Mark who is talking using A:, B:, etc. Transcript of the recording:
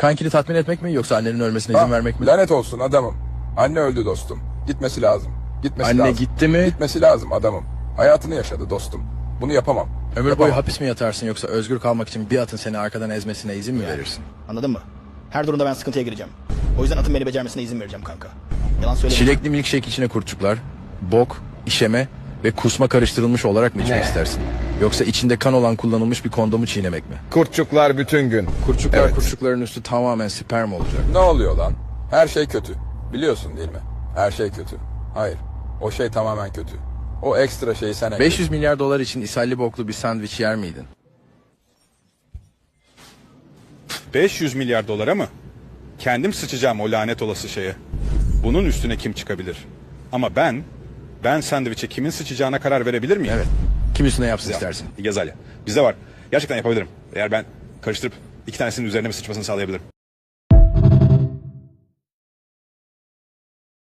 A: Kankini tatmin etmek mi yoksa annenin ölmesine izin vermek mi?
B: Lanet olsun adamım. Anne öldü dostum. Gitmesi lazım. Gitmesi lazım.
A: Anne gitti mi?
B: Gitmesi lazım adamım. Hayatını yaşadı dostum. Bunu yapamam.
A: Ömür
B: Yapamam.
A: boyu hapis mi yatarsın yoksa özgür kalmak için bir atın seni arkadan ezmesine izin mi verirsin?
C: Anladın mı? Her durumda ben sıkıntıya gireceğim. O yüzden atın beni becermesine izin vereceğim kanka. Yalan söyleme.
A: Çilekli milkshake içine kurtçuklar, bok, işeme ve kusma karıştırılmış olarak mı içmek istersin? Yoksa içinde kan olan kullanılmış bir kondomu çiğnemek mi?
D: Kurtçuklar bütün gün.
A: Kurtçuklar
B: Evet.
A: kurtçukların üstü tamamen sperm olacak.
B: Ne oluyor lan? Her şey kötü. Biliyorsun değil mi? Her şey kötü. Hayır. O şey tamamen kötü. O ekstra şeyi sen ekle.
A: 500 milyar dolar için ishalli boklu bir sandviç yer miydin?
E: 500 milyar dolara mı? Kendim sıçacağım o lanet olası şeye. Bunun üstüne kim çıkabilir? Ama ben sandviçe kimin sıçacağına karar verebilir miyim?
A: Evet. Kim üstüne yapsın istersin?
E: Gezalya. Bizde var. Gerçekten yapabilirim. Eğer ben karıştırıp iki tanesinin üzerine mi sıçmasını sağlayabilirim.